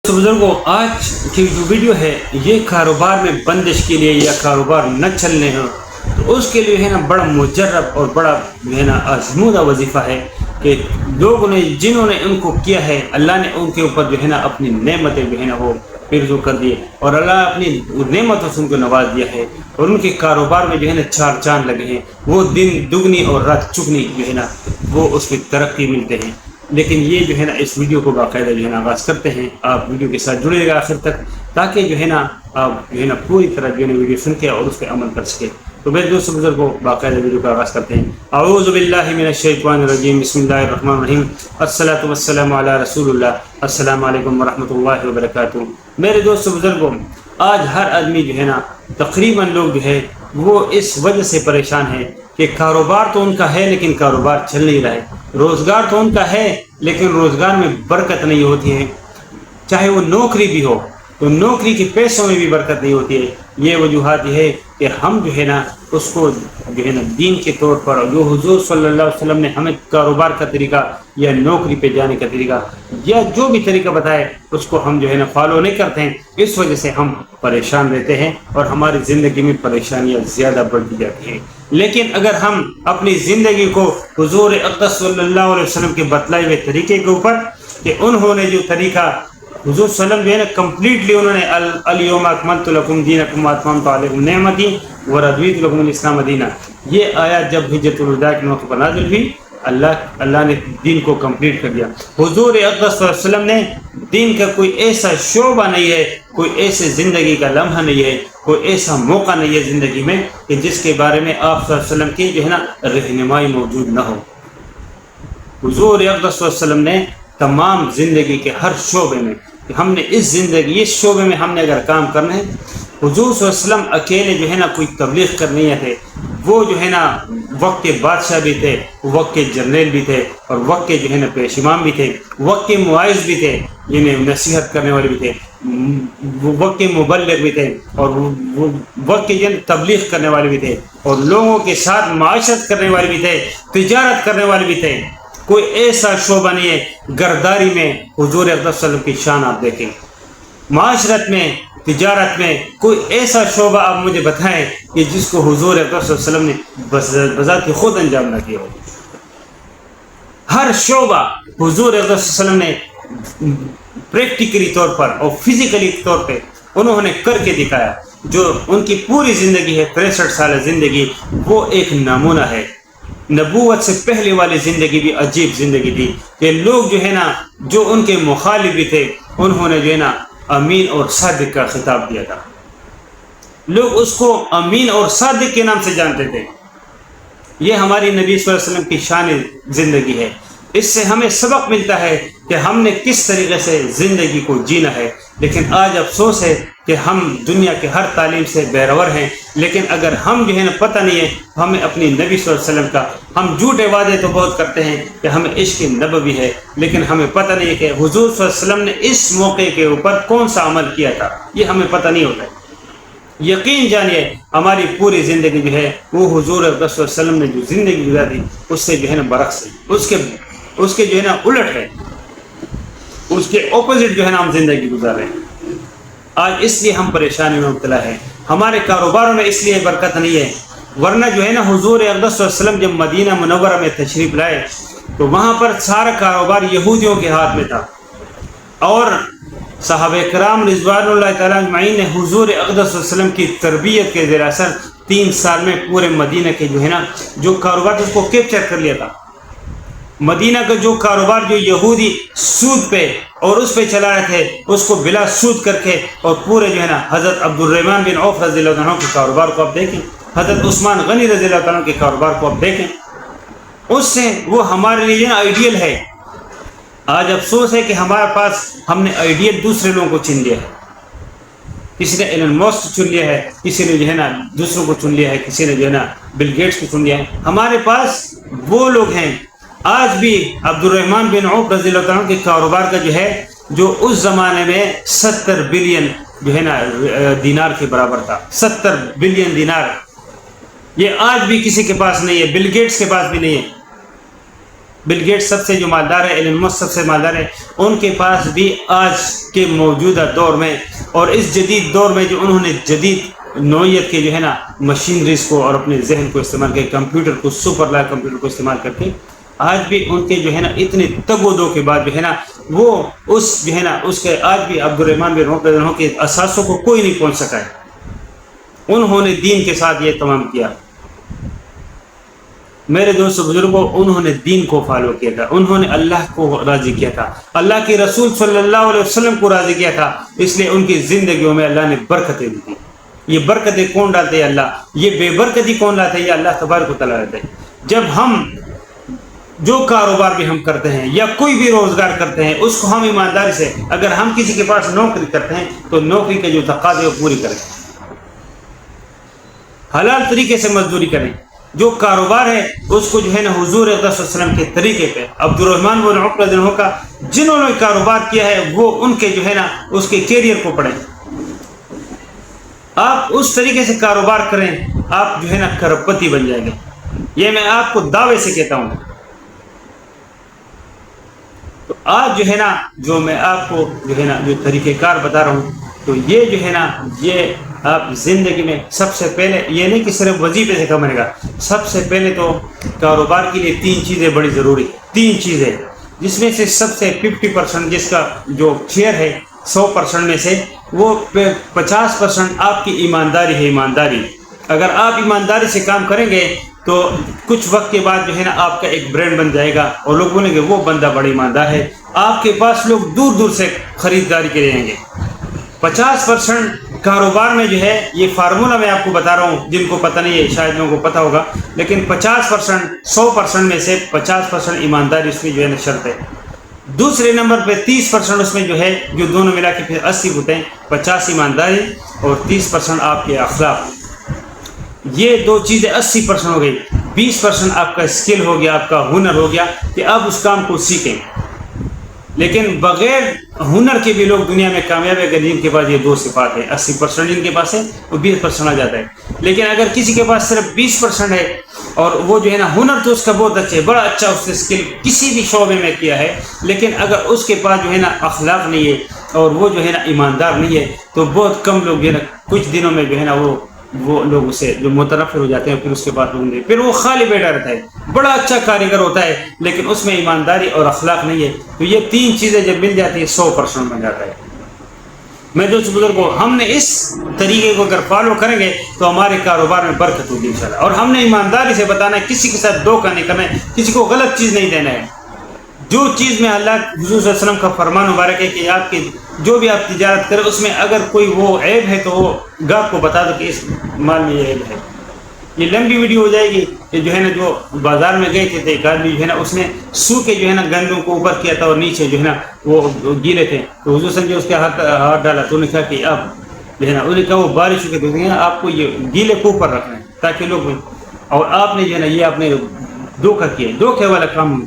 بزرگوں، آج کی جو ویڈیو ہے یہ کاروبار میں بندش کے لیے یا کاروبار نہ چلنے ہو تو اس کے لیے ہے نا بڑا مجرب اور بڑا ہے نا آزمودہ وظیفہ ہے کہ لوگوں نے جنہوں نے ان کو کیا ہے اللہ نے ان کے اوپر جو ہے نا اپنی نعمتیں جو ہے نا وہ پرزو کر دیے اور اللہ اپنی نعمتوں سے ان کو نواز دیا ہے اور ان کے کاروبار میں جو ہے نا چار چاند لگے ہیں، وہ دن دگنی اور رات چگنی جو ہے نا وہ اس کی ترقی ملتے ہیں۔ لیکن یہ جو ہے نا اس ویڈیو کو باقاعدہ جو ہے نا آغاز کرتے ہیں، آپ ویڈیو کے ساتھ جڑے گا آخر تک تاکہ جو ہے نا آپ جو ہے نا پوری طرح جو ہے نا ویڈیو سن کے اور اس پہ عمل کر سکے۔ تو میرے دوست بزرگوں، باقاعدہ ویڈیو کا آغاز کرتے ہیں۔ اعوذ باللہ من الشیطان الرجیم، بسم اللہ الرحمن الرحیم، الصلاۃ والسلام علی رسول اللہ، السلام علیکم ورحمۃ اللہ وبرکاتہ۔ میرے دوست بزرگوں، آج ہر آدمی جو ہے نا تقریباً لوگ جو ہے وہ اس وجہ سے پریشان ہے کہ کاروبار تو ان کا ہے لیکن کاروبار چل نہیں رہا ہے، روزگار تو ان کا ہے لیکن روزگار میں برکت نہیں ہوتی ہے، چاہے وہ نوکری بھی ہو تو نوکری کے پیسوں میں بھی برکت نہیں ہوتی ہے۔ یہ وجوہات یہ ہے کہ ہم جو ہے نا اس کو جو ہے نا دین کے طور پر جو حضور صلی اللہ علیہ وسلم نے ہمیں کاروبار کا طریقہ یا نوکری پہ جانے کا طریقہ یا جو بھی طریقہ بتائے اس کو ہم جو ہے نا فالو نہیں کرتے ہیں، اس وجہ سے ہم پریشان رہتے ہیں اور ہماری زندگی میں پریشانیاں زیادہ بڑھتی جاتی ہیں۔ لیکن اگر ہم اپنی زندگی کو حضور اقدس صلی اللہ علیہ وسلم کے بتلائے ہوئے طریقے کے اوپر کہ انہوں نے جو طریقہ حضور صلی اللہ علیہ وسلم جو ہے نا کمپلیٹلی انہوں نے الیوم اکملت لکم دینکم واتممت علیکم نعمتی ورضیت لکم الاسلام دینا، یہ آیات جب حجۃ الوداع کے موقع پر نازل ہوئی اللہ نے دین کو کمپلیٹ کر دیا۔ حضور اقدس صلی اللہ علیہ وسلم نے دین کا کوئی ایسا شعبہ نہیں ہے، کوئی ایسے زندگی کا لمحہ نہیں ہے، کوئی ایسا موقع نہیں ہے زندگی میں کہ جس کے بارے میں آپ صلی اللہ علیہ وسلم کی جو ہے نا رہنمائی موجود نہ ہو۔ حضور اقدس صلی اللہ علیہ وسلم نے تمام زندگی کے ہر شعبے میں کہ ہم نے اس شعبے میں ہم نے اگر کام کرنا ہے، حضور صلی اللہ علیہ وسلم اکیلے جو ہے نا کوئی تبلیغ کرنی تھے، وہ جو ہے نا وقت کے بادشاہ بھی تھے، وقت کے جنرل بھی تھے اور وقت کے جو ہے نا پیش امام بھی تھے، وقت کے مواعظ بھی تھے، یعنی نصیحت کرنے والے بھی تھے، وقت کے مبلغ بھی تھے اور وقت کے تبلیغ کرنے والے بھی تھے اور لوگوں کے ساتھ معاشرت کرنے والے بھی تھے، تجارت کرنے والے بھی تھے۔ کوئی ایسا شعبہ نہیں ہے گرداری میں حضور اقدس صلی اللہ علیہ وسلم کی شان آپ دیکھیں، معاشرت میں، تجارت میں کوئی ایسا شعبہ آپ مجھے بتائیں کہ جس کو حضور اقدس صلی اللہ علیہ وسلم نے بذات خود انجام نہ کیا ہو۔ ہر شعبہ حضور اقدس صلی اللہ علیہ وسلم نے پریکٹیکلی طور پر اور فزیکلی طور پہ انہوں نے کر کے دکھایا۔ جو ان کی پوری زندگی ہے 63 سال زندگی، وہ ایک نمونہ ہے۔ نبوت سے پہلے والی زندگی بھی عجیب زندگی تھی کہ لوگ جو ہے نا جو ان کے مخالف بھی تھے انہوں نے جو ہے نا امین اور صادق کا خطاب دیا تھا، لوگ اس کو امین اور صادق کے نام سے جانتے تھے۔ یہ ہماری نبی صلی اللہ علیہ وسلم کی شان زندگی ہے، اس سے ہمیں سبق ملتا ہے کہ ہم نے کس طریقے سے زندگی کو جینا ہے۔ لیکن آج افسوس ہے کہ ہم دنیا کے ہر تعلیم سے بیرور ہیں، لیکن اگر ہم جو ہے نا پتہ نہیں ہے ہمیں اپنی نبی صلی اللہ علیہ وسلم کا، ہم جھوٹے وعدے تو بہت کرتے ہیں کہ ہمیں عشق نبوی ہے، لیکن ہمیں پتہ نہیں ہے کہ حضور صلی اللہ علیہ وسلم نے اس موقع کے اوپر کون سا عمل کیا تھا، یہ ہمیں پتہ نہیں ہوتا ہے۔ یقین جانیے ہماری پوری زندگی جو ہے وہ حضور صلی اللہ علیہ وسلم نے جو زندگی گزاری اس سے جو ہے نا برعکس ہے، اس کے جو ہے نا الٹ ہے، اس کے اپوزٹ جو ہے نا ہم زندگی گزار رہے ہیں۔ آج اس لیے ہم پریشانی میں مبتلا ہیں، ہمارے کاروباروں میں اس لیے برکت نہیں ہے، ورنہ جو ہے نا حضور اقدس صلی اللہ علیہ وسلم جب مدینہ منورہ میں تشریف لائے تو وہاں پر سارا کاروبار یہودیوں کے ہاتھ میں تھا، اور صحابہ کرام رضوان اللہ تعالیٰ اجمعین نے حضور اقدس صلی اللہ علیہ وسلم کی تربیت کے زیر اثر 3 سال میں پورے مدینہ کے جو ہے نا جو کاروبار اس کو کیپچر کر لیا تھا۔ مدینہ کا جو کاروبار جو یہودی سود پہ اور اس پہ چلا رہے تھے اس کو بلا سود کر کے، اور پورے جو ہے نا حضرت عبد الرحمن بن عوف رضی اللہ عنہ کے کاروبار کو آپ دیکھیں، حضرت عثمان غنی رضی اللہ عنہ کے کاروبار کو آپ دیکھیں، اس سے وہ ہمارے لیے آئیڈیل ہے۔ آج افسوس ہے کہ ہمارے پاس ہم نے آئیڈیل دوسرے لوگوں کو چن لیا ہے، کسی نے ایلن ماسک چن لیا ہے، کسی نے جو ہے نا دوسروں کو چن لیا ہے، کسی نے جو ہے نا بل گیٹس کو چن لیا ہے۔ ہمارے پاس وہ لوگ ہیں، آج بھی عبد الرحمن بن عوف رضی اللہ عنہ کے کاروبار کا جو ہے جو اس زمانے میں 70 بلین جو ہے نا دینار کے برابر تھا، 70 بلین دینار، یہ آج بھی کسی کے پاس نہیں ہے، بل گیٹس کے پاس بھی نہیں ہے۔ بل گیٹس سب سے جو مالدار ہے، ایلن مسک سب سے مالدار ہے، ان کے پاس بھی آج کے موجودہ دور میں اور اس جدید دور میں جو انہوں نے جدید نوعیت کے جو ہے نا مشینریز کو اور اپنے ذہن کو استعمال کر، کمپیوٹر کو، سپر لائٹ کمپیوٹر کو استعمال کر کے، آج بھی ان کے جو ہے نا اتنے تگ و دو کے بعد جو ہے نا وہ اس جو ہے نا اس کے آج بھی عبد الرحمن بن عوف رضی اللہ عنہ کے اثاثوں کو کوئی نہیں پہنچ سکا ہے۔ انہوں نے دین کے ساتھ یہ تمام کیا۔ میرے دوستو بزرگوں، انہوں نے دین کو فالو کیا تھا، انہوں نے اللہ کو راضی کیا تھا، اللہ کے رسول صلی اللہ علیہ وسلم کو راضی کیا تھا، اس لیے ان کی زندگیوں میں اللہ نے برکتیں دی تھی۔ یہ برکتیں کون ڈالتے ہیں؟ اللہ۔ یہ بے برکتی کون لاتے ہیں؟ یہ اللہ تبارک و تعالیٰ لاتے ہیں۔ جب ہم جو کاروبار بھی ہم کرتے ہیں یا کوئی بھی روزگار کرتے ہیں، اس کو ہم ایمانداری سے، اگر ہم کسی کے پاس نوکری کرتے ہیں تو نوکری کے جو تقاضے وہ پوری کریں، حلال طریقے سے مزدوری کریں۔ جو کاروبار ہے اس کو جو ہے نا حضور صلی اللہ علیہ وسلم کے طریقے پہ، عبد الرحمن بن عوف رضی اللہ عنہ کا جنہوں نے کاروبار کیا ہے وہ ان کے جو ہے نا اس کے کیریئر کو پڑھیں۔ آپ اس طریقے سے کاروبار کریں، آپ جو ہے نا کروڑپتی بن جائیں گے، یہ میں آپ کو دعوے سے کہتا ہوں۔ تو آج جو ہے نا جو میں آپ کو جو ہے نا جو طریقہ کار بتا رہا ہوں، تو یہ جو ہے نا یہ آپ زندگی میں سب سے پہلے، یہ نہیں کہ صرف وظیفے سے کمائے گا، سب سے پہلے تو کاروبار کے لیے 3 چیزیں بڑی ضروری ہیں، 3 چیزیں، جس میں سے سب سے 50% جس کا جو شیئر ہے 100% میں سے وہ 50% آپ کی ایمانداری ہے۔ ایمانداری، اگر آپ ایمانداری سے کام کریں گے تو کچھ وقت کے بعد جو ہے نا آپ کا ایک برانڈ بن جائے گا اور لوگ بولیں گے وہ بندہ بڑا ایماندار ہے، آپ کے پاس لوگ دور دور سے خریداری کے لیے آئیں گے۔ 50% کاروبار میں جو ہے، یہ فارمولہ میں آپ کو بتا رہا ہوں، جن کو پتہ نہیں ہے شاید لوگوں کو پتہ ہوگا، لیکن 50% 100% میں سے 50% ایمانداری اس میں جو ہے نا شرط ہے۔ دوسرے نمبر پہ 30% اس میں جو ہے، جو دونوں ملا کے پھر 80 ہوتے ہیں، 50 ایمانداری اور 30% آپ کے اخلاق۔ یہ 2 چیزیں 80% ہو گئی۔ 20% آپ کا اسکل ہو گیا، آپ کا ہنر ہو گیا کہ آپ اس کام کو سیکھیں۔ لیکن بغیر ہنر کے بھی لوگ دنیا میں کامیاب ہے، جن کے پاس یہ 2 صفات ہیں۔ 80% جن کے پاس ہے وہ 20% آ جاتا ہے۔ لیکن اگر کسی کے پاس صرف 20% ہے اور وہ جو ہے نا ہنر تو اس کا بہت اچھا ہے، بڑا اچھا اس نے اسکل کسی بھی شعبے میں کیا ہے، لیکن اگر اس کے پاس جو ہے نا اخلاق نہیں ہے اور وہ جو ہے نا ایماندار نہیں ہے، تو بہت کم لوگ جو ہے نا کچھ دنوں میں جو ہے نا وہ لوگ اسے جو متنفر ہو جاتے ہیں، پھر اس کے بعد لوگ پھر وہ خالی بیٹھا رہتا ہے، بڑا اچھا کاریگر ہوتا ہے لیکن اس میں ایمانداری اور اخلاق نہیں ہے، تو یہ 3 چیزیں جب مل جاتی ہیں 100% بن جاتا ہے۔ میں دوست بزرگوں، ہم نے اس طریقے کو اگر فالو کریں گے تو ہمارے کاروبار میں برکت ہوگی انشاءاللہ، اور ہم نے ایمانداری سے بتانا ہے، کسی کے ساتھ دھوکہ نہیں کرنا ہے، کسی کو غلط چیز نہیں دینا ہے۔ جو چیز میں اللہ حضور صلی اللہ علیہ وسلم کا فرمان مبارک ہے کہ آپ کی جو بھی آپ تجارت کریں اس میں اگر کوئی وہ عیب ہے تو وہ گاہک کو بتا دو کہ اس مال میں یہ عیب ہے۔ یہ لمبی ویڈیو ہو جائے گی کہ جو ہے نا جو بازار میں گئے تھے ایک آدمی جو ہے نا اس نے سو کے جو ہے نا گندوں کو اوپر کیا تھا اور نیچے جو ہے نا وہ گیلے تھے، تو حضور سمجھے اس کے ہاتھ ڈالا، تو انہوں نے کہا کہ اب جو ہے نا انہوں نے کہا وہ بارش کے دن آپ کو یہ گیلے کو اوپر رکھنا ہے تاکہ لوگ، اور آپ نے جو ہے نا یہ آپ نے دھوکہ کیا، دھوکے والا کام۔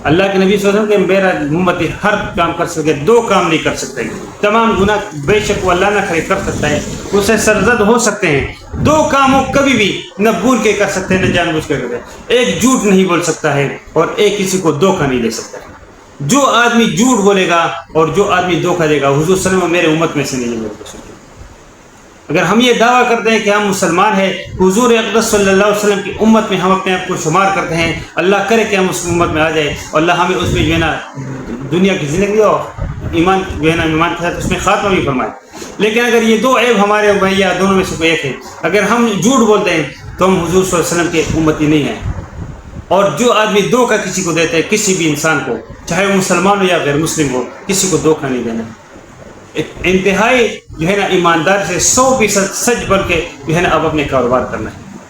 اللہ کے نبی صلی اللہ علیہ وسلم کہ میرا امتی ہر کام کر سکے، 2 کام نہیں کر سکتے، تمام گناہ بے شک وہ اللہ نہ کرے کر سکتا ہے، اسے سرزد ہو سکتے ہیں، 2 کام وہ کبھی بھی نہ بھول کے کر سکتے ہیں نہ جان بوجھ کے کرتے ہیں۔ ایک جھوٹ نہیں بول سکتا ہے اور ایک کسی کو دھوکہ نہیں دے سکتا ہے۔ جو آدمی جھوٹ بولے گا اور جو آدمی دھوکہ دے گا، حضور صلی اللہ علیہ وسلم میرے امت میں سے نہیں ہے۔ اگر ہم یہ دعویٰ کرتے ہیں کہ ہم مسلمان ہیں، حضور اقدس صلی اللہ علیہ وسلم کی امت میں ہم اپنے آپ کو شمار کرتے ہیں، اللہ کرے کہ ہم اس امت میں آ جائے اور اللہ ہمیں اس میں جو ہے نا دنیا کی زندگی اور ایمان جو ہے نا ایمان کے ساتھ اس میں خاتمہ بھی فرمائے۔ لیکن اگر یہ 2 عیب ہمارے بھیا دونوں میں سے کوئی ایک ہے، اگر ہم جھوٹ بولتے ہیں تو ہم حضور صلی اللہ علیہ وسلم کے امتی نہیں ہیں۔ اور جو آدمی دھوکہ کسی کو دیتا ہے، کسی بھی انسان کو، چاہے وہ مسلمان ہو یا غیر مسلم ہو، کسی کو دھوکہ نہیں دینا، انتہائی جو ہے نا ایماندار سے 100% سچ بول کے جو ہے نا آپ اپنے کاروبار کرنا ہے۔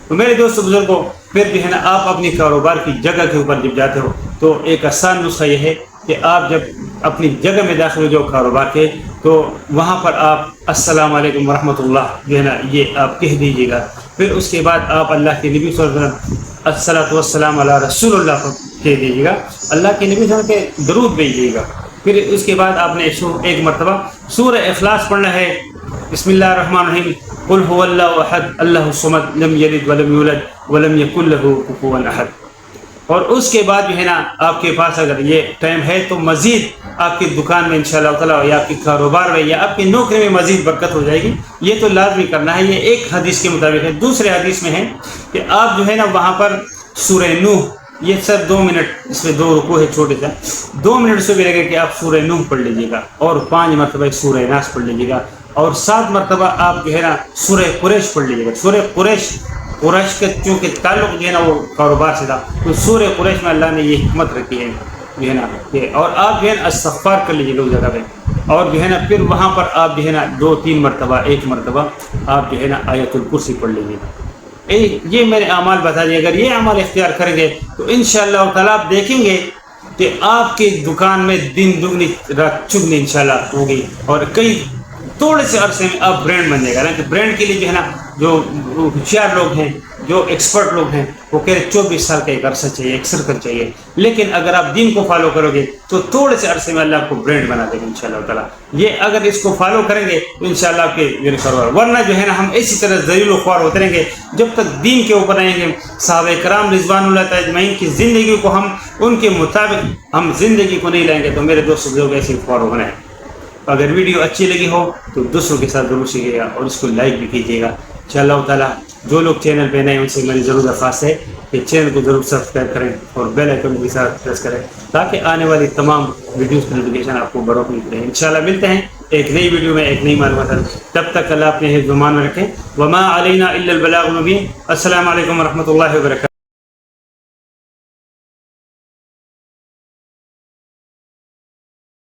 تو میرے دوست بزرگوں، پھر جو ہے نا آپ اپنی کاروبار کی جگہ کے اوپر جب جاتے ہو تو ایک آسان نسخہ یہ ہے کہ آپ جب اپنی جگہ میں داخل ہو جاؤ کاروبار کے، تو وہاں پر آپ السلام علیکم ورحمۃ اللہ جو ہے نا یہ آپ کہہ دیجیے گا۔ پھر اس کے بعد آپ اللہ کے نبی صلی اللہ علیہ وسلم الصلاۃ والسلام علی رسول اللہ کہہ دیجیے گا، اللہ کے نبی صلی اللہ علیہ وسلم کے درود بھیجیے گا۔ پھر اس کے بعد آپ نے ایک مرتبہ سورہ اخلاص پڑھنا ہے، بسم اللہ الرحمن الرحیم، قل هو اللہ احد اللہ الصمد لم یلد ولم یولد ولم یکن له کفوا احد۔ اور اس کے بعد جو ہے نا آپ کے پاس اگر یہ ٹائم ہے تو مزید آپ کی دکان میں انشاءاللہ تعالیٰ یا آپ کے کاروبار میں یا آپ کی نوکری میں مزید برکت ہو جائے گی. یہ تو لازمی کرنا ہے. یہ ایک حدیث کے مطابق ہے. دوسرے حدیث میں ہے کہ آپ جو ہے نا وہاں پر سورہ نوح، یہ سر 2 منٹ اس میں 2 رکوع ہے چھوٹے سا، 2 منٹ سے بھی لگے کہ آپ سورہ نوح پڑھ لیجیے گا اور 5 مرتبہ سورہ ناس پڑھ لیجیے گا اور 7 مرتبہ آپ جو ہے نا سورہ قریش پڑھ لیجیے گا. سورہ قریش کا چونکہ تعلق جو ہے نا وہ کاروبار سے تھا، تو سورہ قریش میں اللہ نے یہ حکمت رکھی ہے جو ہے نا یہ. اور آپ جو ہے نا استغفار کر لیجیے گا اس جگہ پہ، اور جو ہے نا پھر وہاں پر آپ جو ہے نا 2-3 مرتبہ 1 مرتبہ آپ جو ہے نا آیت الکرسی پڑھ لیجیے گا. یہ میرے اعمال بتا دیے. اگر یہ اعمال اختیار کریں گے تو انشاءاللہ تعالیٰ آپ دیکھیں گے کہ آپ کی دکان میں دن دگنی رات چگنی انشاءاللہ ہوگی، اور کئی تھوڑے سے عرصے میں آپ برانڈ بن جائے گا. کہ برانڈ کے لیے جو ہے نا جو ہوشیار لوگ ہیں، جو ایکسپرٹ لوگ ہیں، وہ کہہ رہے 24 سال کا ایک عرصہ چاہیے، ایک سرکل چاہیے. لیکن اگر آپ دین کو فالو کرو گے تو تھوڑے سے عرصے میں اللہ آپ کو برانڈ بنا دے گا انشاءاللہ تعالیٰ. یہ اگر اس کو فالو کریں گے تو انشاءاللہ آپ کے میرے کاروبار، ورنہ جو ہے نا ہم اسی طرح ذلیل و خوار ہوتے رہیں گے جب تک دین کے اوپر رہیں گے. صحابہ کرام رضوان اللہ تعالیٰ اجمعین کی زندگی کو ہم ان کے مطابق ہم زندگی کو نہیں لائیں گے تو میرے دوست لوگ ایسے خوار ہونا ہے. اگر ویڈیو اچھی لگی ہو تو دوسروں کے ساتھ ضرور شیئر گا اور اس کو لائک بھی کیجیے گا انشاءاللہ تعالیٰ. جو لوگ چینل پہ نئے ان سے میری ضرور درخواست ہے کہ چینل کو ضرور سبسکرائب کریں اور بیل آئیکن کو بھی ساتھ پریس کریں تاکہ آنے والی تمام ویڈیوز کی نوٹیفیکیشن آپ کو بروقت ملتے ہیں. انشاءاللہ ملتے ہیں ایک نئی ویڈیو میں ایک نئی معلومات. تب تک اللہ اپنے حفظ و امان میں رکھیں. وما علینا الا البلاغ المبین. السلام علیکم ورحمۃ اللہ وبرکاتہ.